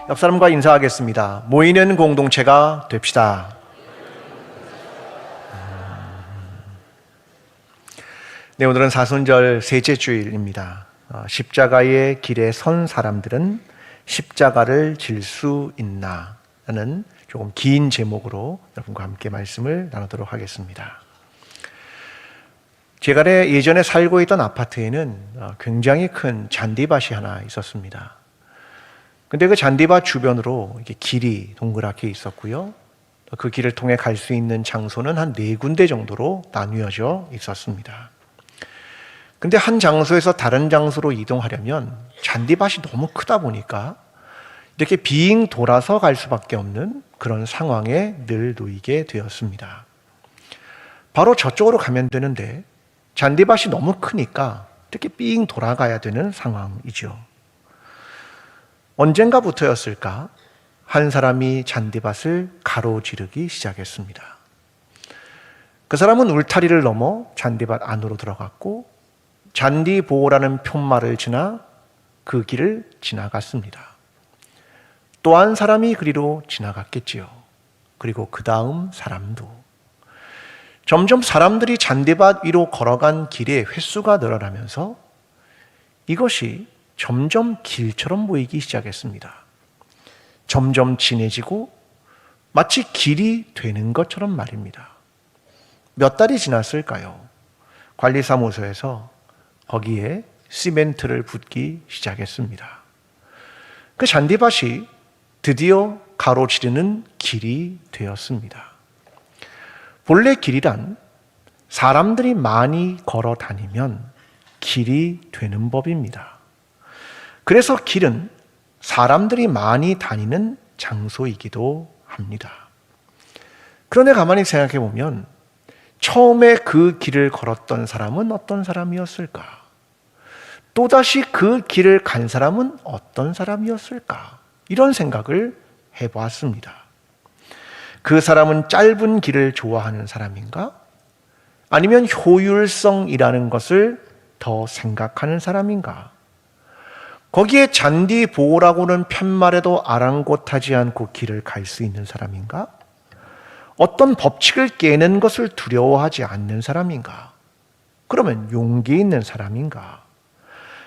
옆 사람과 인사하겠습니다. 모이는 공동체가 됩시다. 네, 오늘은 사순절 셋째 주일입니다. 십자가의 길에 선 사람들은 십자가를 질 수 있나? 라는 조금 긴 제목으로 여러분과 함께 말씀을 나누도록 하겠습니다. 제가 예전에 살고 있던 아파트에는 굉장히 큰 잔디밭이 하나 있었습니다. 근데 그 잔디밭 주변으로 이렇게 길이 동그랗게 있었고요. 그 길을 통해 갈 수 있는 장소는 한 4군데 정도로 나뉘어져 있었습니다. 근데 한 장소에서 다른 장소로 이동하려면 잔디밭이 너무 크다 보니까 이렇게 빙 돌아서 갈 수밖에 없는 그런 상황에 늘 놓이게 되었습니다. 바로 저쪽으로 가면 되는데 잔디밭이 너무 크니까 이렇게 빙 돌아가야 되는 상황이죠. 언젠가부터였을까? 한 사람이 잔디밭을 가로지르기 시작했습니다. 그 사람은 울타리를 넘어 잔디밭 안으로 들어갔고 잔디 보호라는 푯말을 지나 그 길을 지나갔습니다. 또 한 사람이 그리로 지나갔겠지요. 그리고 그 다음 사람도. 점점 사람들이 잔디밭 위로 걸어간 길의 횟수가 늘어나면서 이것이 점점 길처럼 보이기 시작했습니다. 점점 진해지고 마치 길이 되는 것처럼 말입니다. 몇 달이 지났을까요? 관리사무소에서 거기에 시멘트를 붓기 시작했습니다. 그 잔디밭이 드디어 가로지르는 길이 되었습니다. 본래 길이란 사람들이 많이 걸어 다니면 길이 되는 법입니다. 그래서 길은 사람들이 많이 다니는 장소이기도 합니다. 그런데 가만히 생각해 보면 처음에 그 길을 걸었던 사람은 어떤 사람이었을까? 또다시 그 길을 간 사람은 어떤 사람이었을까? 이런 생각을 해보았습니다. 그 사람은 짧은 길을 좋아하는 사람인가? 아니면 효율성이라는 것을 더 생각하는 사람인가? 거기에 잔디 보호라고는 푯말에도 아랑곳하지 않고 길을 갈 수 있는 사람인가? 어떤 법칙을 깨는 것을 두려워하지 않는 사람인가? 그러면 용기 있는 사람인가?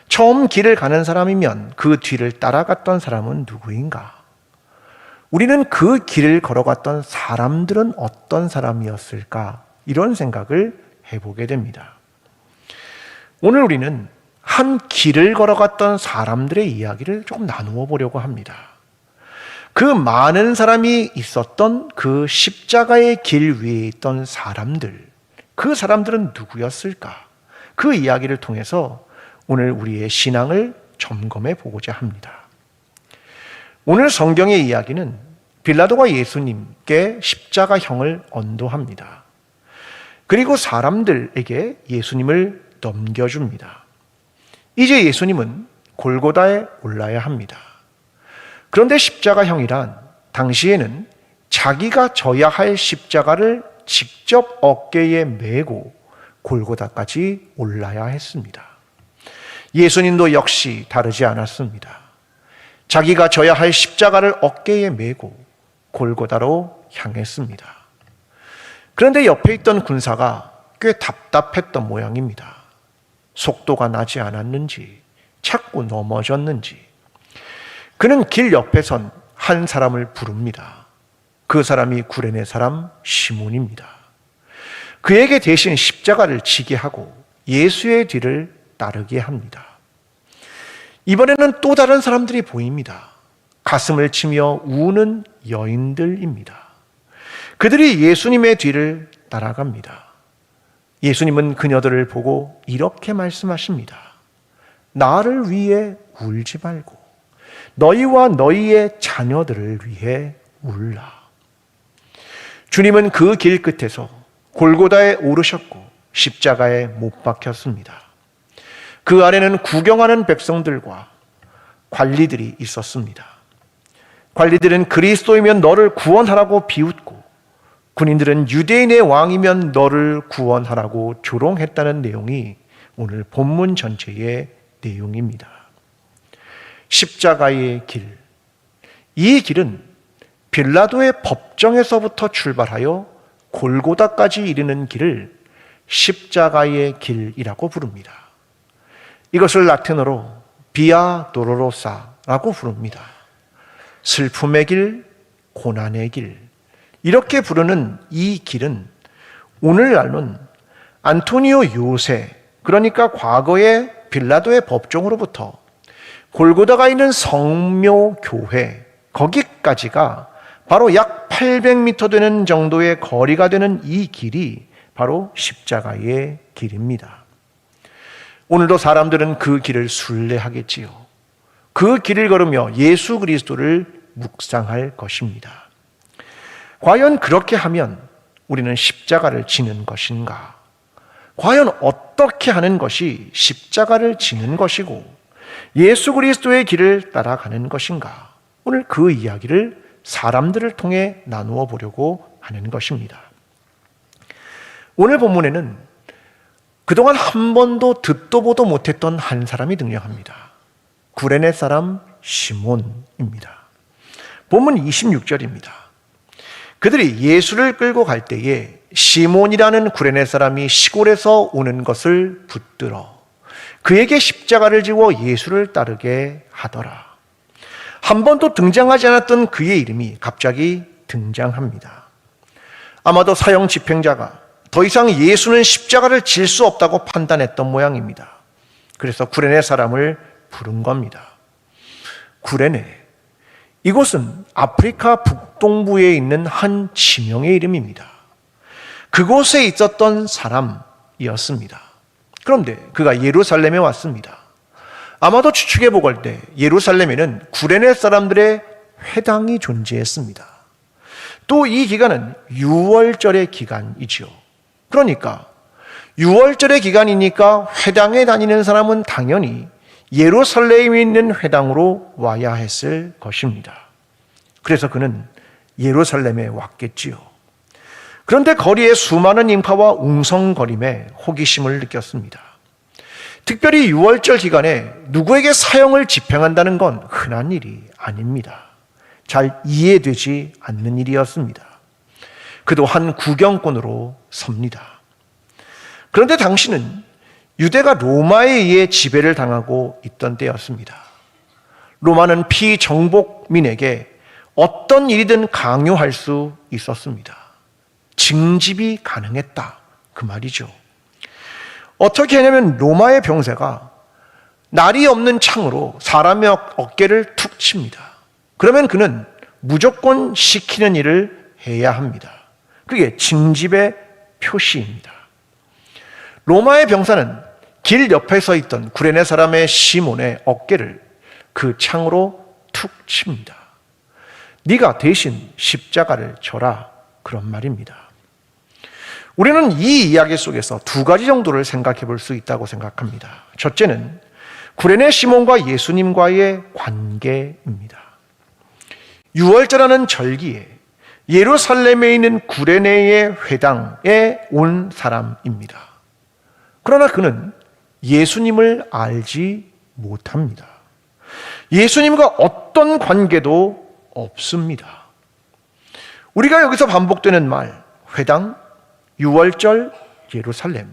처음 길을 가는 사람이면 그 뒤를 따라갔던 사람은 누구인가? 우리는 그 길을 걸어갔던 사람들은 어떤 사람이었을까? 이런 생각을 해보게 됩니다. 오늘 우리는 한 길을 걸어갔던 사람들의 이야기를 조금 나누어 보려고 합니다. 그 많은 사람이 있었던 그 십자가의 길 위에 있던 사람들, 그 사람들은 누구였을까? 그 이야기를 통해서 오늘 우리의 신앙을 점검해 보고자 합니다. 오늘 성경의 이야기는 빌라도가 예수님께 십자가형을 언도합니다. 그리고 사람들에게 예수님을 넘겨줍니다. 이제 예수님은 골고다에 올라야 합니다. 그런데 십자가형이란 당시에는 자기가 져야 할 십자가를 직접 어깨에 메고 골고다까지 올라야 했습니다. 예수님도 역시 다르지 않았습니다. 자기가 져야 할 십자가를 어깨에 메고 골고다로 향했습니다. 그런데 옆에 있던 군사가 꽤 답답했던 모양입니다. 속도가 나지 않았는지, 자꾸 넘어졌는지. 그는 길 옆에 선 한 사람을 부릅니다. 그 사람이 구레네 사람 시몬입니다. 그에게 대신 십자가를 지게 하고 예수의 뒤를 따르게 합니다. 이번에는 또 다른 사람들이 보입니다. 가슴을 치며 우는 여인들입니다. 그들이 예수님의 뒤를 따라갑니다. 예수님은 그녀들을 보고 이렇게 말씀하십니다. 나를 위해 울지 말고 너희와 너희의 자녀들을 위해 울라. 주님은 그 길 끝에서 골고다에 오르셨고 십자가에 못 박혔습니다. 그 아래는 구경하는 백성들과 관리들이 있었습니다. 관리들은 그리스도이면 너를 구원하라고 비웃고 군인들은 유대인의 왕이면 너를 구원하라고 조롱했다는 내용이 오늘 본문 전체의 내용입니다. 십자가의 길, 이 길은 빌라도의 법정에서부터 출발하여 골고다까지 이르는 길을 십자가의 길이라고 부릅니다. 이것을 라틴어로 비아 도로로사라고 부릅니다. 슬픔의 길, 고난의 길, 이렇게 부르는 이 길은 오늘날론 안토니오 요새, 그러니까 과거의 빌라도의 법정으로부터 골고다가 있는 성묘교회, 거기까지가 바로 약 800m 되는 정도의 거리가 되는 이 길이 바로 십자가의 길입니다. 오늘도 사람들은 그 길을 순례하겠지요. 그 길을 걸으며 예수 그리스도를 묵상할 것입니다. 과연 그렇게 하면 우리는 십자가를 지는 것인가? 과연 어떻게 하는 것이 십자가를 지는 것이고 예수 그리스도의 길을 따라가는 것인가? 오늘 그 이야기를 사람들을 통해 나누어 보려고 하는 것입니다. 오늘 본문에는 그동안 한 번도 듣도 보도 못했던 한 사람이 등장합니다. 구레네 사람 시몬입니다. 본문 26절입니다. 그들이 예수를 끌고 갈 때에 시몬이라는 구레네 사람이 시골에서 오는 것을 붙들어 그에게 십자가를 지워 예수를 따르게 하더라. 한 번도 등장하지 않았던 그의 이름이 갑자기 등장합니다. 아마도 사형 집행자가 더 이상 예수는 십자가를 질 수 없다고 판단했던 모양입니다. 그래서 구레네 사람을 부른 겁니다. 구레네, 이곳은 아프리카 북동부에 있는 한 지명의 이름입니다. 그곳에 있었던 사람이었습니다. 그런데 그가 예루살렘에 왔습니다. 아마도 추측해 보걸 때 예루살렘에는 구레네 사람들의 회당이 존재했습니다. 또 이 기간은 유월절의 기간이지요. 그러니까 유월절의 기간이니까 회당에 다니는 사람은 당연히 예루살렘에 있는 회당으로 와야 했을 것입니다. 그래서 그는 예루살렘에 왔겠지요. 그런데 거리에 수많은 인파와 웅성거림에 호기심을 느꼈습니다. 특별히 유월절 기간에 누구에게 사형을 집행한다는 건 흔한 일이 아닙니다. 잘 이해되지 않는 일이었습니다. 그도 한 구경꾼으로 섭니다. 그런데 당시는 유대가 로마에 의해 지배를 당하고 있던 때였습니다. 로마는 피정복민에게 어떤 일이든 강요할 수 있었습니다. 징집이 가능했다, 그 말이죠. 어떻게 하냐면 로마의 병사가 날이 없는 창으로 사람의 어깨를 툭 칩니다. 그러면 그는 무조건 시키는 일을 해야 합니다. 그게 징집의 표시입니다. 로마의 병사는 길 옆에 서 있던 구레네 사람의 시몬의 어깨를 그 창으로 툭 칩니다. 네가 대신 십자가를 져라, 그런 말입니다. 우리는 이 이야기 속에서 두 가지 정도를 생각해 볼 수 있다고 생각합니다. 첫째는 구레네 시몬과 예수님과의 관계입니다. 유월절하는 절기에 예루살렘에 있는 구레네의 회당에 온 사람입니다. 그러나 그는 예수님을 알지 못합니다. 예수님과 어떤 관계도 없습니다. 우리가 여기서 반복되는 말, 회당, 유월절, 예루살렘.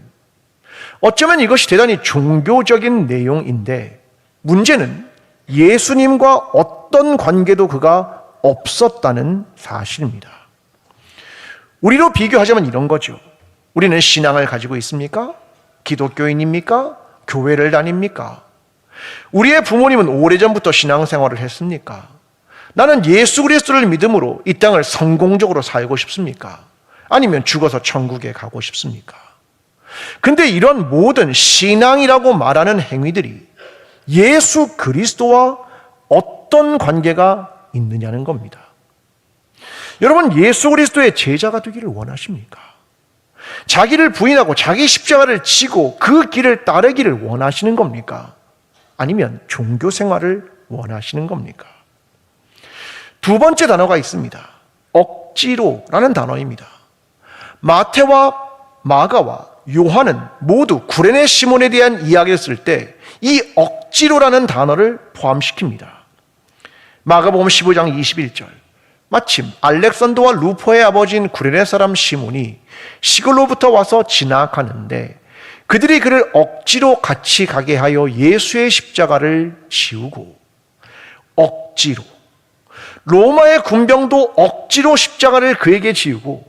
어쩌면 이것이 대단히 종교적인 내용인데 문제는 예수님과 어떤 관계도 그가 없었다는 사실입니다. 우리로 비교하자면 이런 거죠. 우리는 신앙을 가지고 있습니까? 기독교인입니까? 교회를 다닙니까? 우리의 부모님은 오래전부터 신앙생활을 했습니까? 나는 예수 그리스도를 믿음으로 이 땅을 성공적으로 살고 싶습니까? 아니면 죽어서 천국에 가고 싶습니까? 근데 이런 모든 신앙이라고 말하는 행위들이 예수 그리스도와 어떤 관계가 있느냐는 겁니다. 여러분, 예수 그리스도의 제자가 되기를 원하십니까? 자기를 부인하고 자기 십자가를 지고 그 길을 따르기를 원하시는 겁니까? 아니면 종교 생활을 원하시는 겁니까? 두 번째 단어가 있습니다. 억지로라는 단어입니다. 마태와 마가와 요한은 모두 구레네 시몬에 대한 이야기를 쓸 때 이 억지로라는 단어를 포함시킵니다. 마가복음 15장 21절, 마침 알렉산더와 루포의 아버지인 구레네 사람 시몬이 시골로부터 와서 지나가는데 그들이 그를 억지로 같이 가게 하여 예수의 십자가를 지우고, 억지로, 로마의 군병도 억지로 십자가를 그에게 지우고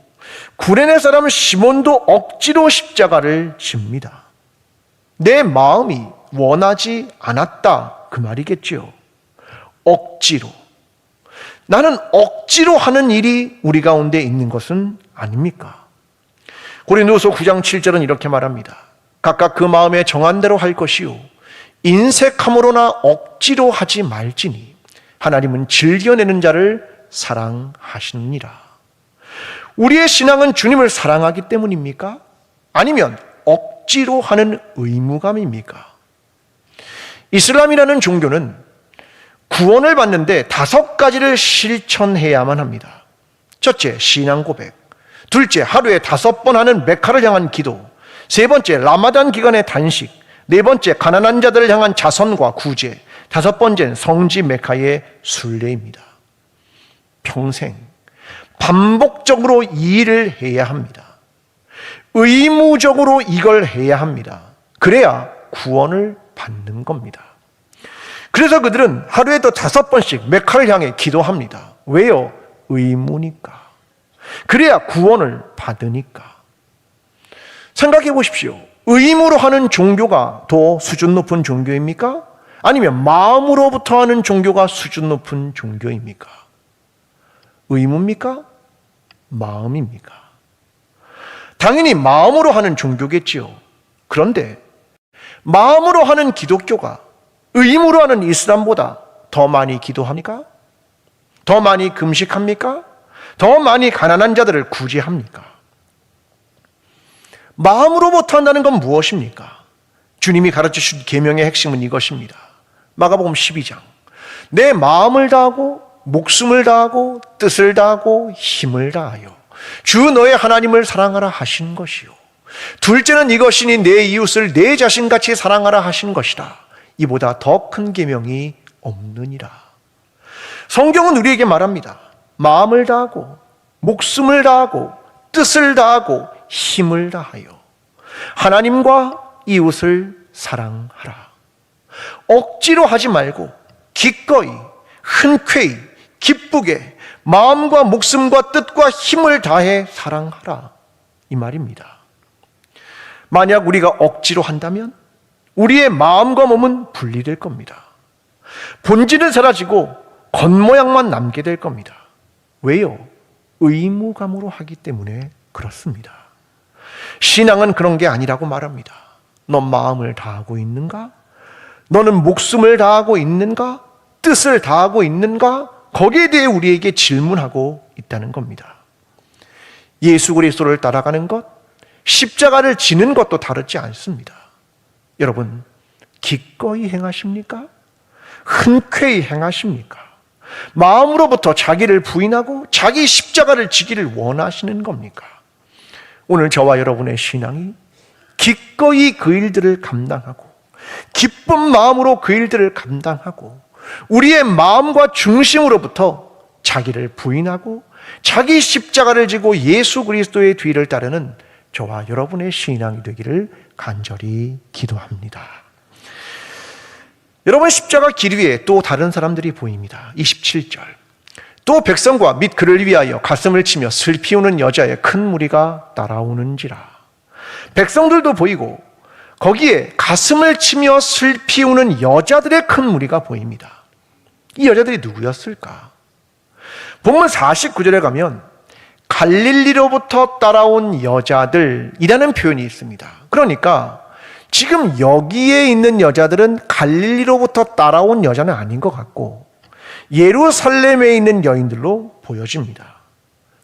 구레네 사람 시몬도 억지로 십자가를 집니다. 내 마음이 원하지 않았다, 그 말이겠지요. 억지로. 나는 억지로 하는 일이 우리 가운데 있는 것은 아닙니까? 고린도후서 9장 7절은 이렇게 말합니다. 각각 그 마음에 정한 대로 할 것이요 인색함으로나 억지로 하지 말지니 하나님은 즐겨내는 자를 사랑하시느니라. 우리의 신앙은 주님을 사랑하기 때문입니까? 아니면 억지로 하는 의무감입니까? 이슬람이라는 종교는 구원을 받는데 5가지를 실천해야만 합니다. 첫째, 신앙 고백. 둘째, 하루에 5번 하는 메카를 향한 기도. 세 번째, 라마단 기간의 단식. 네 번째, 가난한 자들을 향한 자선과 구제. 5번째는 성지 메카의 순례입니다. 평생 반복적으로 이 일을 해야 합니다. 의무적으로 이걸 해야 합니다. 그래야 구원을 받는 겁니다. 그래서 그들은 하루에도 5번씩 메카를 향해 기도합니다. 왜요? 의무니까. 그래야 구원을 받으니까. 생각해 보십시오. 의무로 하는 종교가 더 수준 높은 종교입니까? 아니면 마음으로부터 하는 종교가 수준 높은 종교입니까? 의무입니까? 마음입니까? 당연히 마음으로 하는 종교겠지요. 그런데 마음으로 하는 기독교가 의무로 하는 이슬람보다 더 많이 기도합니까? 더 많이 금식합니까? 더 많이 가난한 자들을 구제합니까? 마음으로부터 한다는 건 무엇입니까? 주님이 가르쳐주신 계명의 핵심은 이것입니다. 마가복음 12장. 내 마음을 다하고 목숨을 다하고 뜻을 다하고 힘을 다하여 주 너의 하나님을 사랑하라 하신 것이요. 둘째는 이것이니 내 이웃을 내 자신같이 사랑하라 하신 것이라. 이보다 더 큰 계명이 없느니라. 성경은 우리에게 말합니다. 마음을 다하고 목숨을 다하고 뜻을 다하고 힘을 다하여 하나님과 이웃을 사랑하라. 억지로 하지 말고 기꺼이 흔쾌히 기쁘게 마음과 목숨과 뜻과 힘을 다해 사랑하라, 이 말입니다. 만약 우리가 억지로 한다면 우리의 마음과 몸은 분리될 겁니다. 본질은 사라지고 겉모양만 남게 될 겁니다. 왜요? 의무감으로 하기 때문에 그렇습니다. 신앙은 그런 게 아니라고 말합니다. 너 마음을 다하고 있는가? 너는 목숨을 다하고 있는가? 뜻을 다하고 있는가? 거기에 대해 우리에게 질문하고 있다는 겁니다. 예수 그리스도를 따라가는 것, 십자가를 지는 것도 다르지 않습니다. 여러분, 기꺼이 행하십니까? 흔쾌히 행하십니까? 마음으로부터 자기를 부인하고 자기 십자가를 지기를 원하시는 겁니까? 오늘 저와 여러분의 신앙이 기꺼이 그 일들을 감당하고 기쁜 마음으로 그 일들을 감당하고 우리의 마음과 중심으로부터 자기를 부인하고 자기 십자가를 지고 예수 그리스도의 뒤를 따르는 저와 여러분의 신앙이 되기를 간절히 기도합니다. 여러분, 십자가 길 위에 또 다른 사람들이 보입니다. 27절. 또 백성과 및 그를 위하여 가슴을 치며 슬피 우는 여자의 큰 무리가 따라오는지라. 백성들도 보이고 거기에 가슴을 치며 슬피 우는 여자들의 큰 무리가 보입니다. 이 여자들이 누구였을까? 본문 49절에 가면 갈릴리로부터 따라온 여자들이라는 표현이 있습니다. 그러니까 지금 여기에 있는 여자들은 갈릴리로부터 따라온 여자는 아닌 것 같고 예루살렘에 있는 여인들로 보여집니다.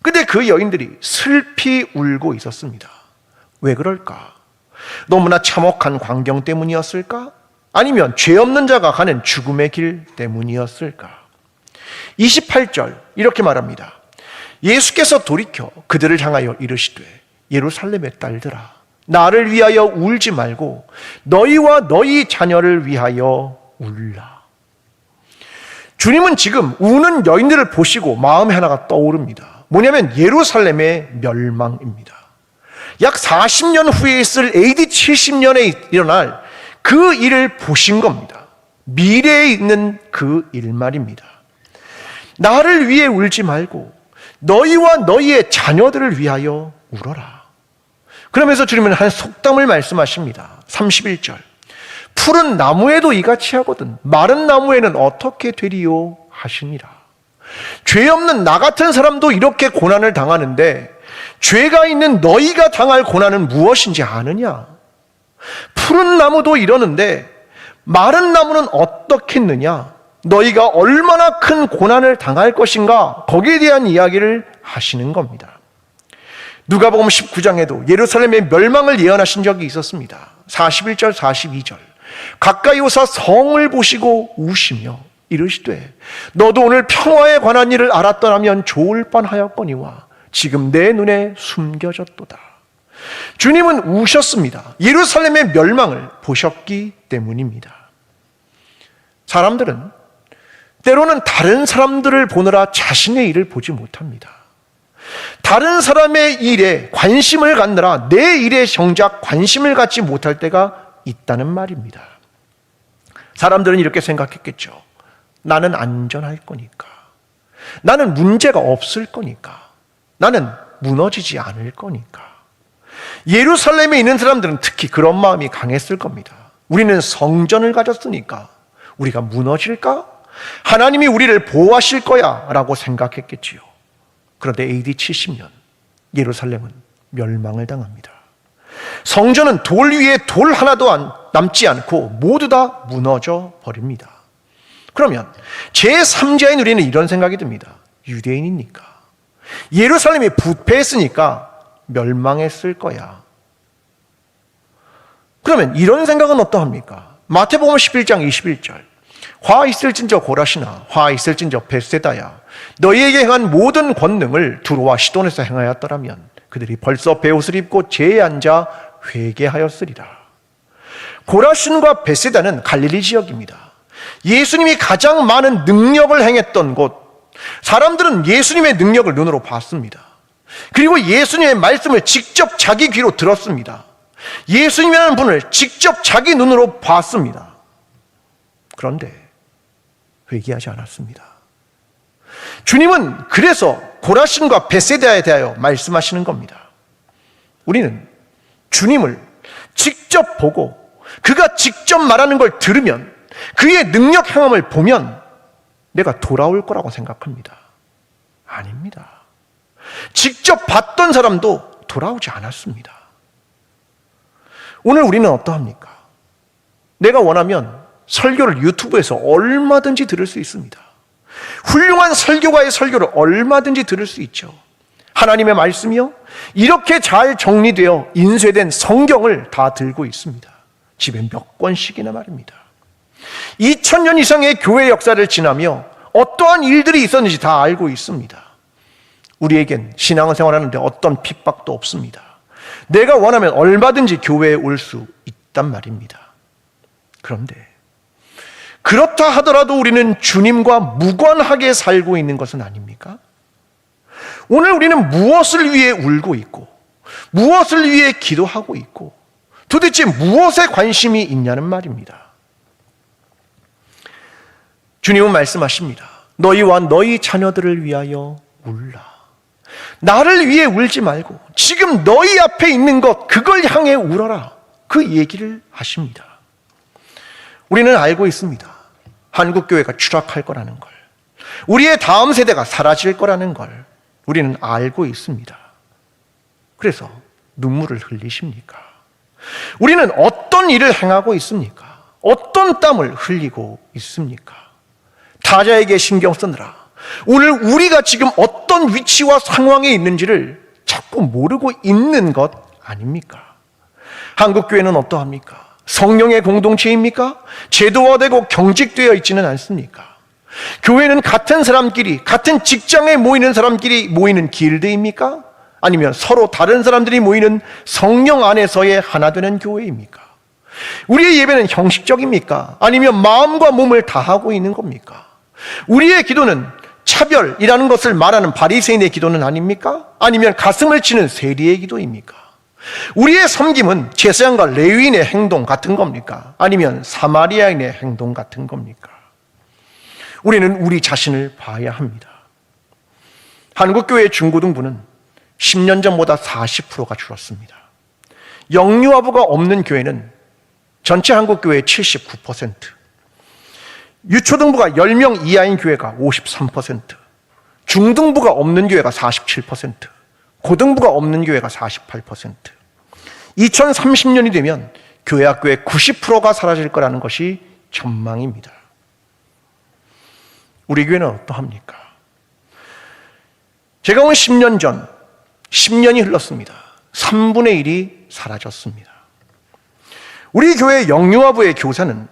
근데 그 여인들이 슬피 울고 있었습니다. 왜 그럴까? 너무나 참혹한 광경 때문이었을까? 아니면 죄 없는 자가 가는 죽음의 길 때문이었을까? 28절 이렇게 말합니다. 예수께서 돌이켜 그들을 향하여 이르시되 예루살렘의 딸들아 나를 위하여 울지 말고 너희와 너희 자녀를 위하여 울라. 주님은 지금 우는 여인들을 보시고 마음에 하나가 떠오릅니다. 뭐냐면 예루살렘의 멸망입니다. 약 40년 후에 있을 AD 70년에 일어날 그 일을 보신 겁니다. 미래에 있는 그 일 말입니다. 나를 위해 울지 말고 너희와 너희의 자녀들을 위하여 울어라. 그러면서 주님은 한 속담을 말씀하십니다. 31절. 푸른 나무에도 이같이 하거든 마른 나무에는 어떻게 되리요 하시니라. 죄 없는 나 같은 사람도 이렇게 고난을 당하는데 죄가 있는 너희가 당할 고난은 무엇인지 아느냐? 푸른 나무도 이러는데 마른 나무는 어떻겠느냐? 너희가 얼마나 큰 고난을 당할 것인가? 거기에 대한 이야기를 하시는 겁니다. 누가복음 19장에도 예루살렘의 멸망을 예언하신 적이 있었습니다. 41절 42절. 가까이 오사 성을 보시고 우시며 이르시되 너도 오늘 평화에 관한 일을 알았더라면 좋을 뻔하였거니와 지금 내 눈에 숨겨졌도다. 주님은 우셨습니다. 예루살렘의 멸망을 보셨기 때문입니다. 사람들은 때로는 다른 사람들을 보느라 자신의 일을 보지 못합니다. 다른 사람의 일에 관심을 갖느라 내 일에 정작 관심을 갖지 못할 때가 있다는 말입니다. 사람들은 이렇게 생각했겠죠. 나는 안전할 거니까. 나는 문제가 없을 거니까. 나는 무너지지 않을 거니까. 예루살렘에 있는 사람들은 특히 그런 마음이 강했을 겁니다. 우리는 성전을 가졌으니까 우리가 무너질까? 하나님이 우리를 보호하실 거야 라고 생각했겠지요. 그런데 AD 70년 예루살렘은 멸망을 당합니다. 성전은 돌 위에 돌 하나도 남지 않고 모두 다 무너져 버립니다. 그러면 제3자인 우리는 이런 생각이 듭니다. 유대인이니까 예루살렘이 부패했으니까 멸망했을 거야. 그러면 이런 생각은 어떠합니까? 마태복음 11장 21절. 화 있을진저 고라시나 화 있을진저 벳세다야 너희에게 행한 모든 권능을 두로와 시돈에서 행하였더라면 그들이 벌써 베옷을 입고 제에 앉아 회개하였으리라. 고라신과 벳세다는 갈릴리 지역입니다. 예수님이 가장 많은 능력을 행했던 곳. 사람들은 예수님의 능력을 눈으로 봤습니다. 그리고 예수님의 말씀을 직접 자기 귀로 들었습니다. 예수님이라는 분을 직접 자기 눈으로 봤습니다. 그런데 회개하지 않았습니다. 주님은 그래서 고라신과 벳세다에 대하여 말씀하시는 겁니다. 우리는 주님을 직접 보고 그가 직접 말하는 걸 들으면 그의 능력 행함을 보면 내가 돌아올 거라고 생각합니다. 아닙니다. 직접 봤던 사람도 돌아오지 않았습니다. 오늘 우리는 어떠합니까? 내가 원하면 설교를 유튜브에서 얼마든지 들을 수 있습니다. 훌륭한 설교가의 설교를 얼마든지 들을 수 있죠. 하나님의 말씀이요 이렇게 잘 정리되어 인쇄된 성경을 다 들고 있습니다. 집에 몇 권씩이나 말입니다. 2000년 이상의 교회 역사를 지나며 어떠한 일들이 있었는지 다 알고 있습니다. 우리에겐 신앙생활하는데 어떤 핍박도 없습니다. 내가 원하면 얼마든지 교회에 올 수 있단 말입니다. 그런데 그렇다 하더라도 우리는 주님과 무관하게 살고 있는 것은 아닙니까? 오늘 우리는 무엇을 위해 울고 있고 무엇을 위해 기도하고 있고 도대체 무엇에 관심이 있냐는 말입니다. 주님은 말씀하십니다. 너희와 너희 자녀들을 위하여 울라. 나를 위해 울지 말고 지금 너희 앞에 있는 것 그걸 향해 울어라. 그 얘기를 하십니다. 우리는 알고 있습니다. 한국교회가 추락할 거라는 걸. 우리의 다음 세대가 사라질 거라는 걸 우리는 알고 있습니다. 그래서 눈물을 흘리십니까? 우리는 어떤 일을 행하고 있습니까? 어떤 땀을 흘리고 있습니까? 타자에게 신경 쓰느라 오늘 우리가 지금 어떤 위치와 상황에 있는지를 자꾸 모르고 있는 것 아닙니까? 한국교회는 어떠합니까? 성령의 공동체입니까? 제도화되고 경직되어 있지는 않습니까? 교회는 같은 사람끼리, 같은 직장에 모이는 사람끼리 모이는 길드입니까? 아니면 서로 다른 사람들이 모이는 성령 안에서의 하나 되는 교회입니까? 우리의 예배는 형식적입니까? 아니면 마음과 몸을 다하고 있는 겁니까? 우리의 기도는 차별이라는 것을 말하는 바리새인의 기도는 아닙니까? 아니면 가슴을 치는 세리의 기도입니까? 우리의 섬김은 제사장과 레위인의 행동 같은 겁니까? 아니면 사마리아인의 행동 같은 겁니까? 우리는 우리 자신을 봐야 합니다. 한국교회 중고등부는 10년 전보다 40%가 줄었습니다. 영유아부가 없는 교회는 전체 한국교회의 79%, 유초등부가 10명 이하인 교회가 53%, 중등부가 없는 교회가 47%, 고등부가 없는 교회가 48%. 2030년이 되면 교회 학교의 90%가 사라질 거라는 것이 전망입니다. 우리 교회는 어떠합니까? 제가 온 10년 전, 10년이 흘렀습니다. 3분의 1이 사라졌습니다. 우리 교회 영유아부의 교사는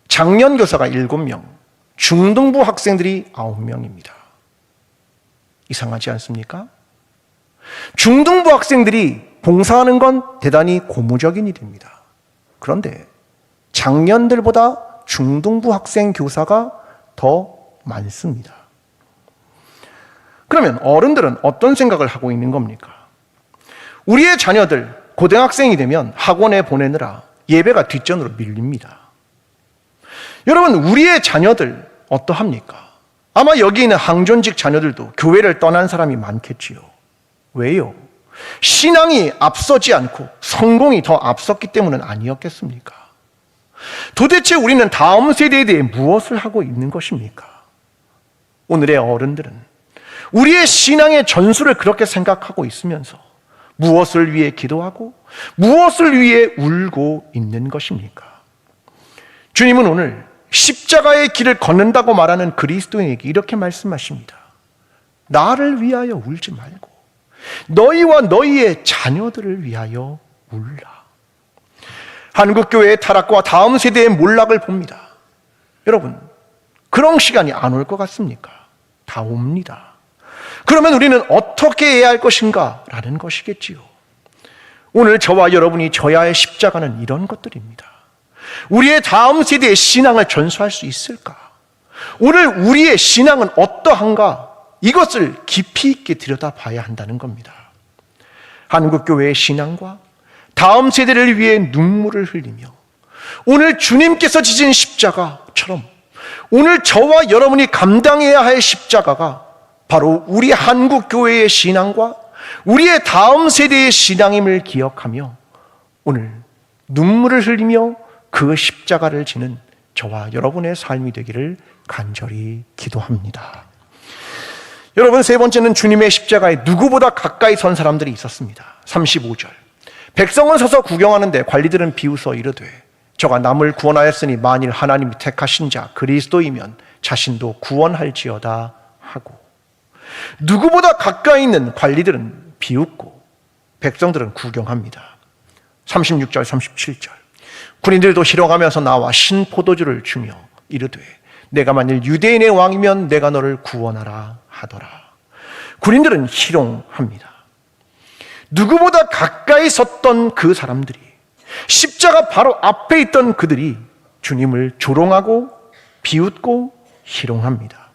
장년 교사가 7명, 중등부 학생들이 9명입니다. 이상하지 않습니까? 중등부 학생들이 봉사하는 건 대단히 고무적인 일입니다. 그런데 장년들보다 중등부 학생 교사가 더 많습니다. 그러면 어른들은 어떤 생각을 하고 있는 겁니까? 우리의 자녀들 고등학생이 되면 학원에 보내느라 예배가 뒷전으로 밀립니다. 여러분, 우리의 자녀들 어떠합니까? 아마 여기 있는 항존직 자녀들도 교회를 떠난 사람이 많겠지요. 왜요? 신앙이 앞서지 않고 성공이 더 앞섰기 때문은 아니었겠습니까? 도대체 우리는 다음 세대에 대해 무엇을 하고 있는 것입니까? 오늘의 어른들은 우리의 신앙의 전술을 그렇게 생각하고 있으면서 무엇을 위해 기도하고 무엇을 위해 울고 있는 것입니까? 주님은 오늘 십자가의 길을 걷는다고 말하는 그리스도인에게 이렇게 말씀하십니다. 나를 위하여 울지 말고 너희와 너희의 자녀들을 위하여 울라. 한국교회의 타락과 다음 세대의 몰락을 봅니다. 여러분, 그런 시간이 안 올 것 같습니까? 다 옵니다. 그러면 우리는 어떻게 해야 할 것인가? 라는 것이겠지요. 오늘 저와 여러분이 져야 할 십자가는 이런 것들입니다. 우리의 다음 세대의 신앙을 전수할 수 있을까? 오늘 우리의 신앙은 어떠한가? 이것을 깊이 있게 들여다봐야 한다는 겁니다. 한국교회의 신앙과 다음 세대를 위해 눈물을 흘리며 오늘 주님께서 지신 십자가처럼 오늘 저와 여러분이 감당해야 할 십자가가 바로 우리 한국교회의 신앙과 우리의 다음 세대의 신앙임을 기억하며 오늘 눈물을 흘리며 그 십자가를 지는 저와 여러분의 삶이 되기를 간절히 기도합니다. 여러분, 세 번째는 주님의 십자가에 누구보다 가까이 선 사람들이 있었습니다. 35절. 백성은 서서 구경하는데 관리들은 비웃어 이르되 저가 남을 구원하였으니 만일 하나님이 택하신 자 그리스도이면 자신도 구원할지어다 하고, 누구보다 가까이 있는 관리들은 비웃고 백성들은 구경합니다. 36절 37절. 군인들도 희롱하면서 나와 신포도주를 주며 이르되 내가 만일 유대인의 왕이면 내가 너를 구원하라 하더라. 군인들은 희롱합니다. 누구보다 가까이 섰던 그 사람들이, 십자가 바로 앞에 있던 그들이 주님을 조롱하고 비웃고 희롱합니다.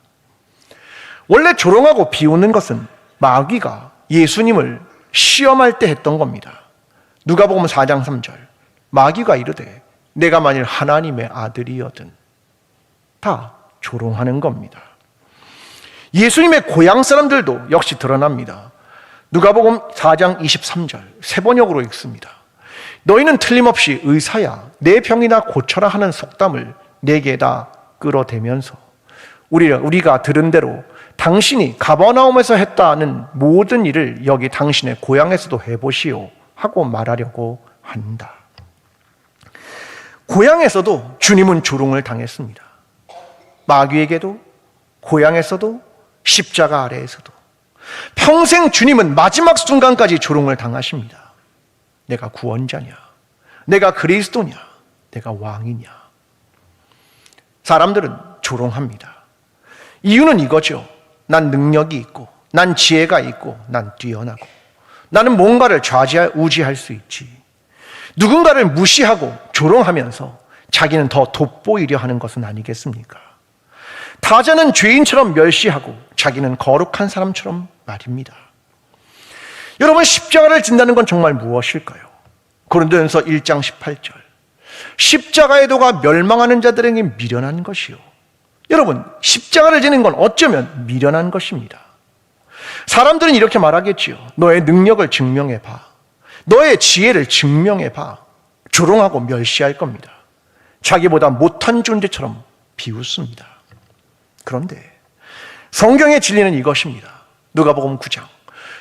원래 조롱하고 비웃는 것은 마귀가 예수님을 시험할 때 했던 겁니다. 누가복음 4장 3절. 마귀가 이르되 내가 만일 하나님의 아들이거든. 다 조롱하는 겁니다. 예수님의 고향 사람들도 역시 드러납니다. 누가복음 4장 23절 세번역으로 읽습니다. 너희는 틀림없이 의사야 내 병이나 고쳐라 하는 속담을 내게다 끌어대면서 우리가 들은 대로 당신이 가버나움에서 했다는 모든 일을 여기 당신의 고향에서도 해보시오 하고 말하려고 한다. 고향에서도 주님은 조롱을 당했습니다. 마귀에게도, 고향에서도, 십자가 아래에서도. 평생 주님은 마지막 순간까지 조롱을 당하십니다. 내가 구원자냐? 내가 그리스도냐? 내가 왕이냐? 사람들은 조롱합니다. 이유는 이거죠. 난 능력이 있고, 난 지혜가 있고, 난 뛰어나고, 나는 뭔가를 좌지우지할 수 있지. 누군가를 무시하고 조롱하면서 자기는 더 돋보이려 하는 것은 아니겠습니까? 타자는 죄인처럼 멸시하고 자기는 거룩한 사람처럼 말입니다. 여러분, 십자가를 진다는 건 정말 무엇일까요? 고린도전서 1장 18절. 십자가의 도가 멸망하는 자들에게 미련한 것이요. 여러분, 십자가를 지는 건 어쩌면 미련한 것입니다. 사람들은 이렇게 말하겠지요. 너의 능력을 증명해봐. 너의 지혜를 증명해봐. 조롱하고 멸시할 겁니다. 자기보다 못한 존재처럼 비웃습니다. 그런데 성경의 진리는 이것입니다. 누가복음 9장.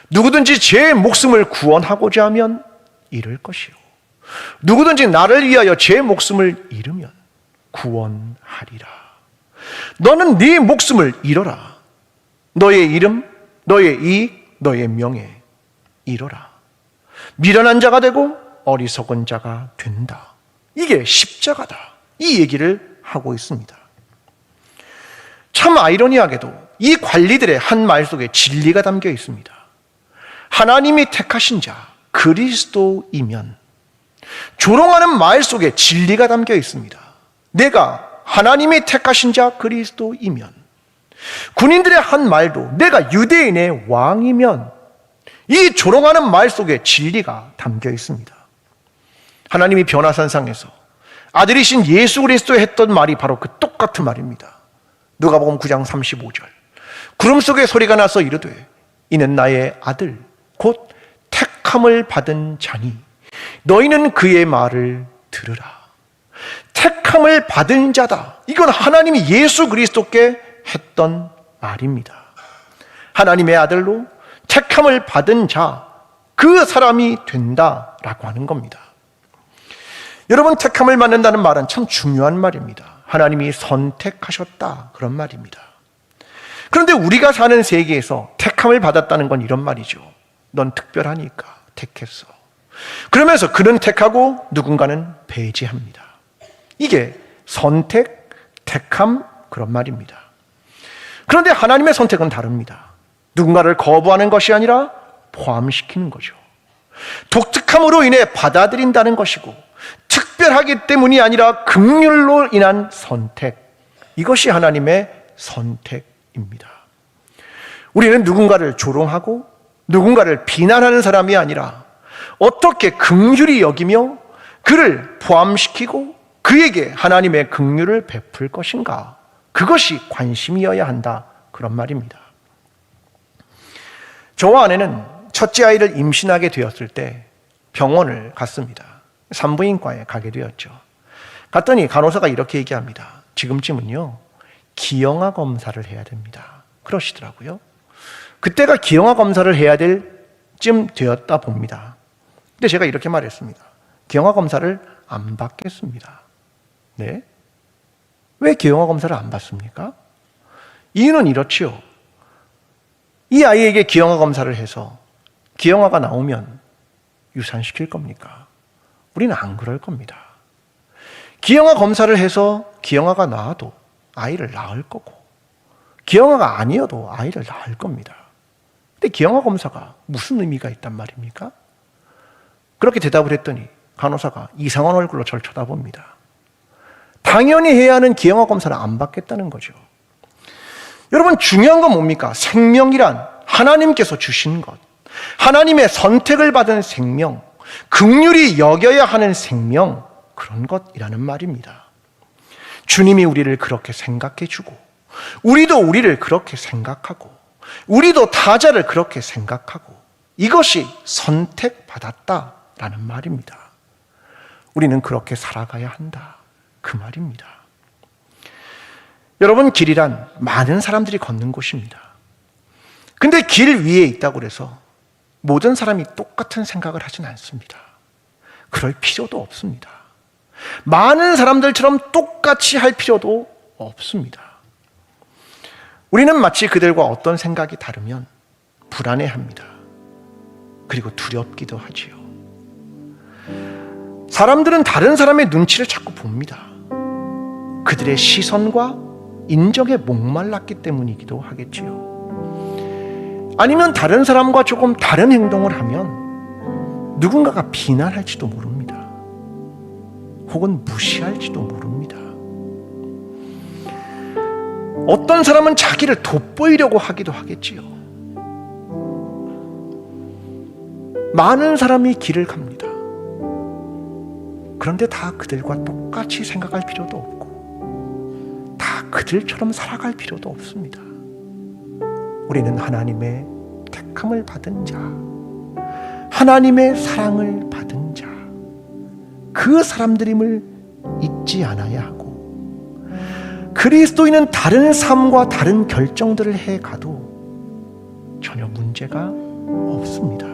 누구든지 제 목숨을 구원하고자 하면 잃을 것이요. 누구든지 나를 위하여 제 목숨을 잃으면 구원하리라. 너는 네 목숨을 잃어라. 너의 이름, 너의 이익, 너의 명예 잃어라. 미련한 자가 되고 어리석은 자가 된다. 이게 십자가다. 이 얘기를 하고 있습니다. 참 아이러니하게도 이 관리들의 한 말 속에 진리가 담겨 있습니다. 하나님이 택하신 자 그리스도이면, 조롱하는 말 속에 진리가 담겨 있습니다. 내가 하나님이 택하신 자 그리스도이면, 군인들의 한 말도 내가 유대인의 왕이면, 이 조롱하는 말 속에 진리가 담겨 있습니다. 하나님이 변화산상에서 아들이신 예수 그리스도에 했던 말이 바로 그 똑같은 말입니다. 누가복음 9장 35절. 구름 속에 소리가 나서 이르되 이는 나의 아들 곧 택함을 받은 자니 너희는 그의 말을 들으라. 택함을 받은 자다. 이건 하나님이 예수 그리스도께 했던 말입니다. 하나님의 아들로 택함을 받은 자, 그 사람이 된다라고 하는 겁니다. 여러분, 택함을 받는다는 말은 참 중요한 말입니다. 하나님이 선택하셨다, 그런 말입니다. 그런데 우리가 사는 세계에서 택함을 받았다는 건 이런 말이죠. 넌 특별하니까 택했어. 그러면서 그는 택하고 누군가는 배제합니다. 이게 선택, 택함, 그런 말입니다. 그런데 하나님의 선택은 다릅니다. 누군가를 거부하는 것이 아니라 포함시키는 거죠. 독특함으로 인해 받아들인다는 것이고, 특별하기 때문이 아니라 긍휼로 인한 선택, 이것이 하나님의 선택입니다. 우리는 누군가를 조롱하고 누군가를 비난하는 사람이 아니라 어떻게 긍휼히 여기며 그를 포함시키고 그에게 하나님의 긍휼을 베풀 것인가, 그것이 관심이어야 한다, 그런 말입니다. 저와 아내는 첫째 아이를 임신하게 되었을 때 병원을 갔습니다. 산부인과에 가게 되었죠. 갔더니 간호사가 이렇게 얘기합니다. 지금쯤은요, 기형아 검사를 해야 됩니다. 그러시더라고요. 그때가 기형아 검사를 해야 될 쯤 되었다 봅니다. 근데 제가 이렇게 말했습니다. 기형아 검사를 안 받겠습니다. 네? 왜 기형아 검사를 안 받습니까? 이유는 이렇지요. 이 아이에게 기형아 검사를 해서 기형아가 나오면 유산시킬 겁니까? 우리는 안 그럴 겁니다. 기형아 검사를 해서 기형아가 나와도 아이를 낳을 거고, 기형아가 아니어도 아이를 낳을 겁니다. 근데 기형아 검사가 무슨 의미가 있단 말입니까? 그렇게 대답을 했더니 간호사가 이상한 얼굴로 저를 쳐다봅니다. 당연히 해야 하는 기형아 검사를 안 받겠다는 거죠. 여러분, 중요한 건 뭡니까? 생명이란 하나님께서 주신 것, 하나님의 선택을 받은 생명, 긍휼히 여겨야 하는 생명, 그런 것이라는 말입니다. 주님이 우리를 그렇게 생각해 주고, 우리도 우리를 그렇게 생각하고, 우리도 타자를 그렇게 생각하고, 이것이 선택받았다라는 말입니다. 우리는 그렇게 살아가야 한다, 그 말입니다. 여러분, 길이란 많은 사람들이 걷는 곳입니다. 근데 길 위에 있다고 해서 모든 사람이 똑같은 생각을 하진 않습니다. 그럴 필요도 없습니다. 많은 사람들처럼 똑같이 할 필요도 없습니다. 우리는 마치 그들과 어떤 생각이 다르면 불안해합니다. 그리고 두렵기도 하지요. 사람들은 다른 사람의 눈치를 자꾸 봅니다. 그들의 시선과 인정에 목말랐기 때문이기도 하겠지요. 아니면 다른 사람과 조금 다른 행동을 하면 누군가가 비난할지도 모릅니다. 혹은 무시할지도 모릅니다. 어떤 사람은 자기를 돋보이려고 하기도 하겠지요. 많은 사람이 길을 갑니다. 그런데 다 그들과 똑같이 생각할 필요도 없고 다 그들처럼 살아갈 필요도 없습니다. 우리는 하나님의 택함을 받은 자, 하나님의 사랑을 받은 자, 그 사람들임을 잊지 않아야 하고, 그리스도인은 다른 삶과 다른 결정들을 해가도 전혀 문제가 없습니다.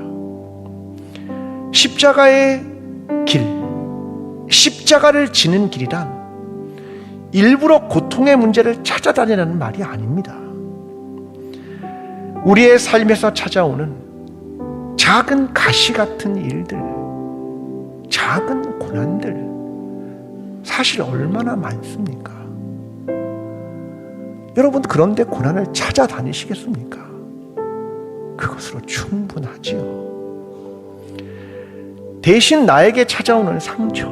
십자가의 길, 십자가를 지는 길이란 일부러 고통의 문제를 찾아다니라는 말이 아닙니다. 우리의 삶에서 찾아오는 작은 가시 같은 일들, 작은 고난들, 사실 얼마나 많습니까? 여러분, 그런데 고난을 찾아다니시겠습니까? 그것으로 충분하지요. 대신 나에게 찾아오는 상처,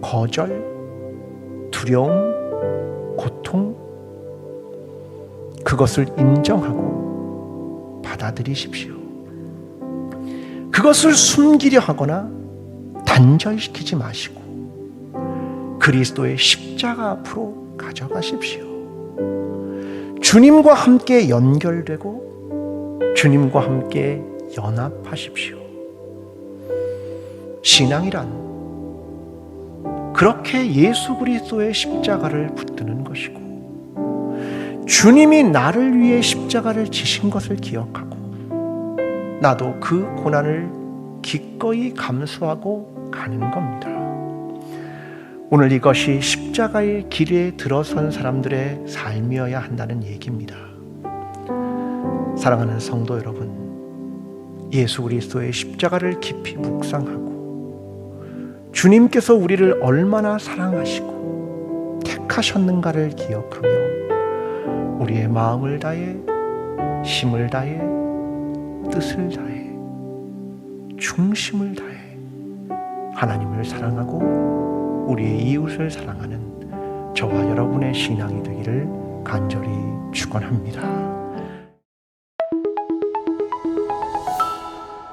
거절, 두려움, 고통, 그것을 인정하고 받아들이십시오. 그것을 숨기려 하거나 단절시키지 마시고 그리스도의 십자가 앞으로 가져가십시오. 주님과 함께 연결되고 주님과 함께 연합하십시오. 신앙이란 그렇게 예수 그리스도의 십자가를 붙드는 것이고, 주님이 나를 위해 십자가를 지신 것을 기억하고 나도 그 고난을 기꺼이 감수하고 가는 겁니다. 오늘 이것이 십자가의 길에 들어선 사람들의 삶이어야 한다는 얘기입니다. 사랑하는 성도 여러분, 예수 그리스도의 십자가를 깊이 묵상하고 주님께서 우리를 얼마나 사랑하시고 택하셨는가를 기억하며 우리의 마음을 다해, 힘을 다해, 뜻을 다해, 중심을 다해 하나님을 사랑하고 우리의 이웃을 사랑하는 저와 여러분의 신앙이 되기를 간절히 축원합니다.